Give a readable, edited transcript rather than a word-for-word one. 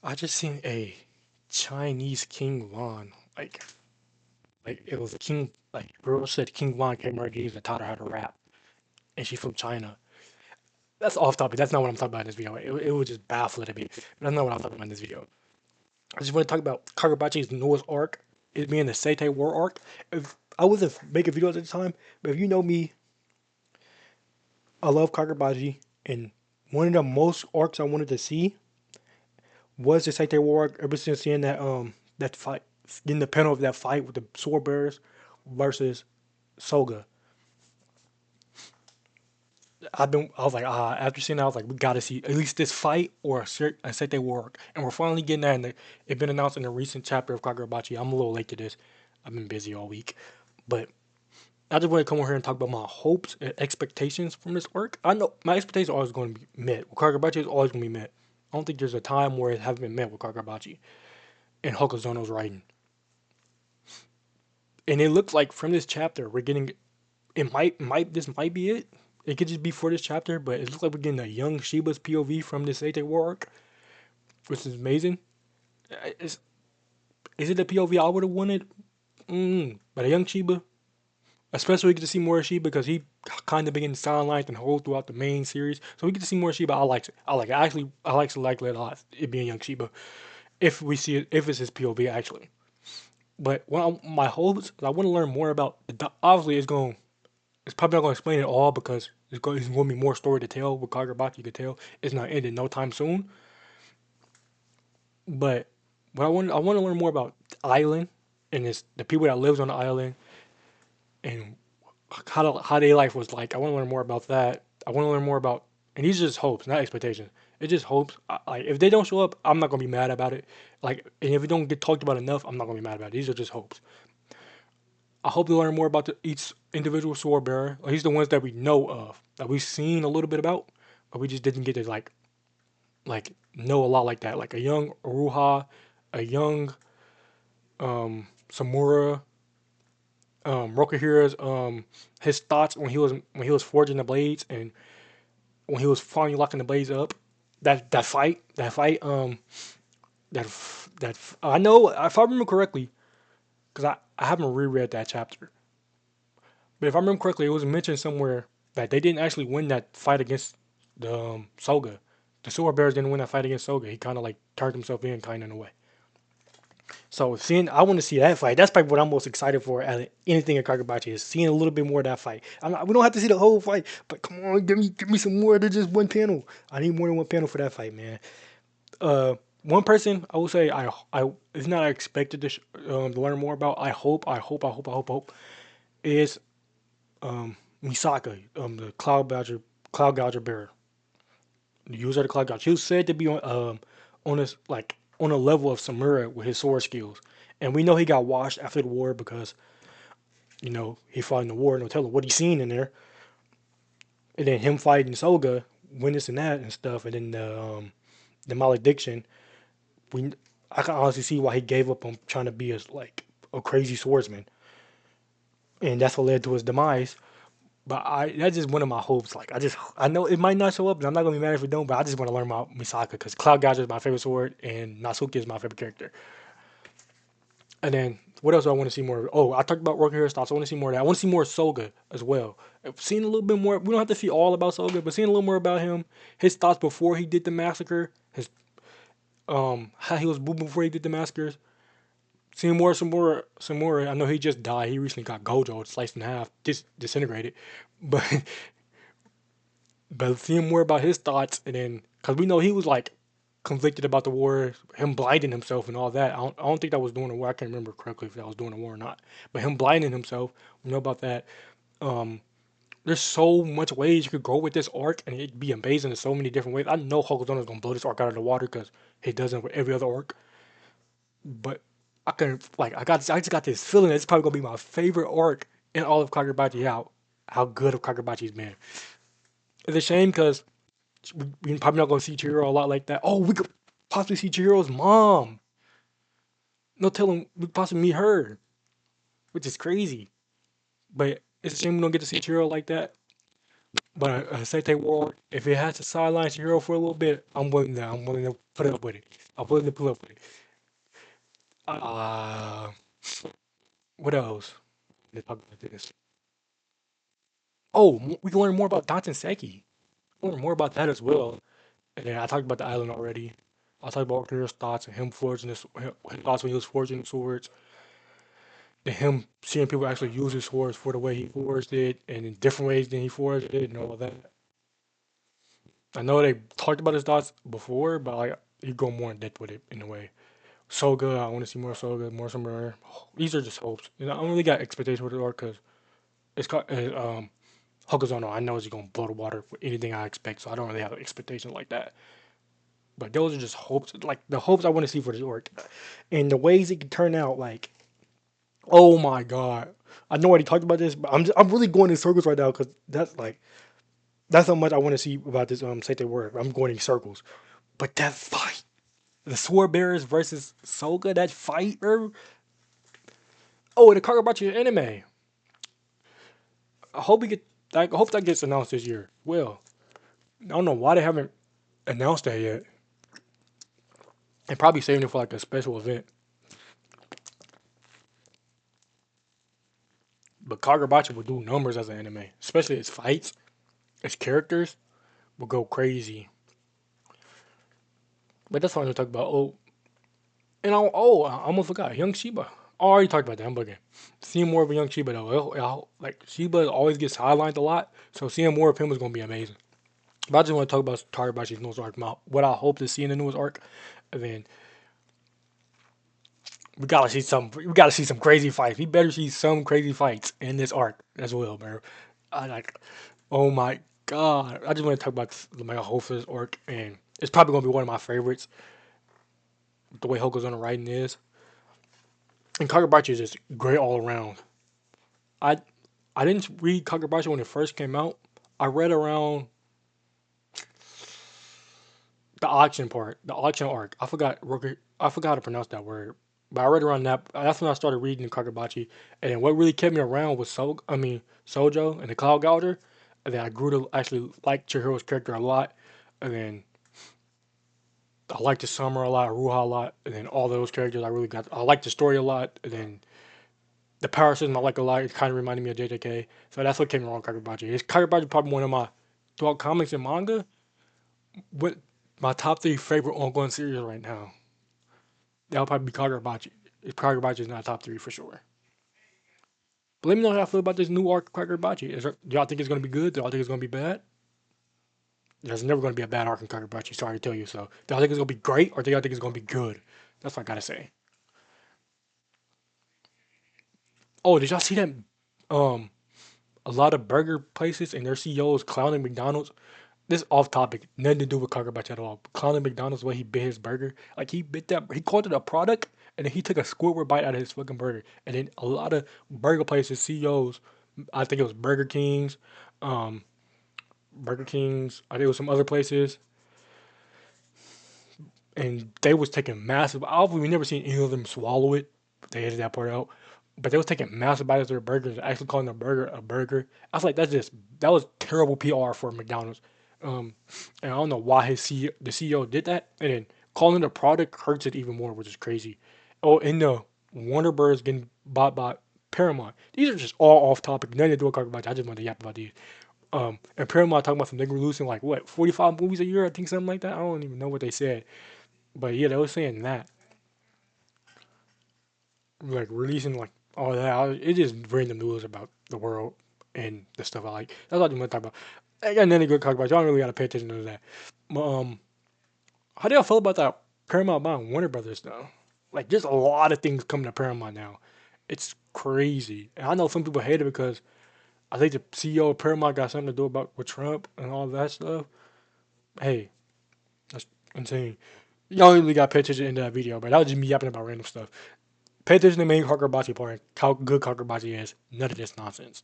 I just seen a Chinese King Wan. Like it was King. Like girl said, King Wan came her games and taught her how to rap, and she's from China. That's off topic. That's not what I'm talking about in this video. It was just baffling to me. But that's not what I'm talking about in this video. I just want to talk about Kagurabachi's newest arc. It being the Seitei War arc. If I wasn't making videos at the time, but if you know me, I love Kagurabachi, and one of the most arcs I wanted to see was the Saite War ever since seeing that fight, in the panel of that fight with the sword bearers versus Soga. I was like, after seeing that, I was like, we gotta see at least this fight or a Saite War arc. And we're finally getting that, and it's been announced in a recent chapter of Kagurabachi. I'm a little late to this. I've been busy all week. But I just want to come over here and talk about my hopes and expectations from this arc. I know my expectations are always going to be met. With Kagurabachi is always going to be met. I don't think there's a time where it hasn't been met with Kagurabachi and Hokuzono's writing. And it looks like from this chapter we're getting it might this might be it. It could just be for this chapter, but it looks like we're getting a young Shiba's POV from this Seite War arc, which is amazing. Is, is it the POV I would have wanted? But a young Shiba, especially we get to see more of Shiba because he kind of been getting sidelined and hold throughout the main series. So we get to see more Shiba. I like it. I like it. Actually, I like it a lot. It being young Shiba, if we see it, if it's his POV actually. But my hopes, I want to learn more about. Obviously, it's probably not going to explain it all because it's going to be more story to tell with Kagurabachi. You could tell it's not ending no time soon. But what I want to learn more about the island and it's the people that lives on the island and how their life was like. I want to learn more about that. I want to learn more about, and these are just hopes, not expectations. It's just hopes. Like if they don't show up, I'm not gonna be mad about it. Like, and if it don't get talked about enough, I'm not gonna be mad about it. These are just hopes. I hope to learn more about each individual sword bearer. At least the ones that we know of, that we've seen a little bit about, but we just didn't get to like know a lot like that. Like a young Aruha, a young Samura, Rokuhira's his thoughts when he was forging the blades and when he was finally locking the blades up. That fight that that I know if I remember correctly because I haven't reread that chapter. But if I remember correctly, it was mentioned somewhere that they didn't actually win that fight against the Soga. The Sword Bears didn't win that fight against Soga. He kind of like turned himself in, kind of in a way. So I want to see that fight. That's probably what I'm most excited for out of anything in Kakabachi is seeing a little bit more of that fight. We don't have to see the whole fight, but come on, give me some more than just one panel. I need more than one panel for that fight, man. One person I will say I is not expected to learn more about. I hope is Misaka, the Cloud Gouger bearer, the user of the Cloud Gouger. He was said to be on this like on a level of Samura with his sword skills, and we know he got washed after the war because he fought in the war. No telling what he seen in there, and then him fighting Soga, witnessing that and stuff, and then the malediction. We I can honestly see why he gave up on trying to be a crazy swordsman, and that's what led to his demise. But that's just one of my hopes. Like I know it might not show up, and I'm not gonna be mad if it don't. But I just want to learn about Misaka because Cloud Gouger is my favorite sword, and Natsuki is my favorite character. And then what else do I want to see more of? Oh, I talked about working here thoughts. I want to see more of that. I want to see more of Soga as well. Seeing a little bit more. We don't have to see all about Soga, but seeing a little more about him, his thoughts before he did the massacre, his how he was moving before he did the massacres. Seeing more Samura. I know he just died. He recently got Gojo sliced in half, disintegrated. But but seeing more about his thoughts and then because we know he was like conflicted about the war, him blinding himself and all that. I don't think that was during the war. I can't remember correctly if that was during the war or not. But him blinding himself, we know about that. Um, there's so much ways you could go with this arc, and it'd be amazing in so many different ways. I know Hokutono's gonna blow this arc out of the water because he does it with every other arc. But I can I just got this feeling that it's probably gonna be my favorite arc in all of Kagurabachi. How good of Kagurabachi's been. It's a shame because we probably not gonna see Chihiro a lot like that. Oh, we could possibly see Chihiro's mom. No telling we could possibly meet her, which is crazy. But it's a shame we don't get to see Chihiro like that. But Sete World, if it has to sideline hero for a little bit, I'm willing to put up with it. I'm willing to put up with it. Uh, what else? Let's talk about this. Oh, we can learn more about Dante Seki. Learn more about that as well. And then I talked about the island already. I talked about Orkney's thoughts and him forging his thoughts when he was forging the swords. And him seeing people actually use his swords for the way he forged it and in different ways than he forged it and all of that. I know they talked about his thoughts before, but like you go more in depth with it in a way. So good. I want to see more so good, more somewhere. These are just hopes. You know, I don't really got expectations for the arc because it's got Hokuzono. I know he's gonna blow the water for anything I expect, so I don't really have expectations like that. But those are just hopes, like the hopes I want to see for this arc, and the ways it can turn out. Like, oh my god, I know I already talked about this, but I'm really going in circles right now because that's how much I want to see about this Sete word. I'm going in circles, but that fight, the sword bearers versus Soga, that fight, bro. Oh, and the Kagurabachi anime. I hope we get. I hope that gets announced this year. Well, I don't know why they haven't announced that yet. They're probably saving it for like a special event. But Kagurabachi will do numbers as an anime, especially its fights, its characters will go crazy. But that's what I'm gonna talk about. I almost forgot Young Shiba. I already talked about that. I'm bugging. Seeing more of a Young Shiba though, like Shiba always gets highlighted a lot, so seeing more of him is gonna be amazing. But I just want to talk about Kagurabachi's newest arc, what I hope to see in the newest arc, and then we gotta see some crazy fights. We better see some crazy fights in this arc as well, bro. I like, oh my god. I just want to talk about my whole for this arc, and it's probably gonna be one of my favorites. The way Hoku's on the writing is, and Kagurabachi is just great all around. I I didn't read Kagurabachi when it first came out. I read around the auction part, the auction arc. I forgot how to pronounce that word, but I read around that. That's when I started reading Kagurabachi, and then what really kept me around was Sojo and the Cloud Gouger, and then I grew to actually like Chihiro's character a lot, and then I liked the Summer a lot, Ruha a lot, and then all those characters I really got. I liked the story a lot, and then the power system I like a lot. It kind of reminded me of JJK, so that's what came around Kagurabachi. It's Kagurabachi probably one of my throughout comics and manga. What my top three favorite ongoing series right now. That'll probably be Kagurabachi. If Kagurabachi is not top three for sure. But let me know how I feel about this new arc Kagurabachi. Do y'all think it's gonna be good? Do y'all think it's gonna be bad? There's never gonna be a bad arc in Kagurabachi. Sorry to tell you so. Do y'all think it's gonna be great or do y'all think it's gonna be good? That's what I gotta say. Oh, did y'all see that? Um, a lot of burger places and their CEOs clowning McDonald's. This off topic, nothing to do with Kagurabachi at all. Clowning McDonald's the way he bit his burger. Like he bit that, he called it a product, and then he took a Squidward bite out of his fucking burger. And then a lot of burger places CEOs, I think it was um, Burger Kings. I think it was some other places, and they was taking massive. Obviously, we never seen any of them swallow it. They edited that part out. But they was taking massive bites of their burgers, actually calling the burger a burger. I was like, that was terrible PR for McDonald's. Um, and I don't know why the CEO did that. And then calling it a product hurts it even more, which is crazy. Oh, and the Warner Bros. Getting bought by Paramount. These are just all off topic. Nothing to do with Carter. I just want to yap about these. And Paramount talking about some nigga releasing like what 45 movies a year, I think something like that. I don't even know what they said, but yeah, they were saying that like releasing like all that. It just random news about the world and the stuff I like. That's what I want to talk about. I got nothing good to talk about. Y'all don't really gotta pay attention to that. But, how do y'all feel about that Paramount buying Warner Brothers though? Like, there's a lot of things coming to Paramount now. It's crazy, and I know some people hate it because I think the CEO of Paramount got something to do about with Trump and all that stuff. Hey, that's insane. Y'all really got to pay attention in that video, but that was just me yapping about random stuff. Pay attention to the main Kagurabachi part, how good Kagurabachi is. None of this nonsense.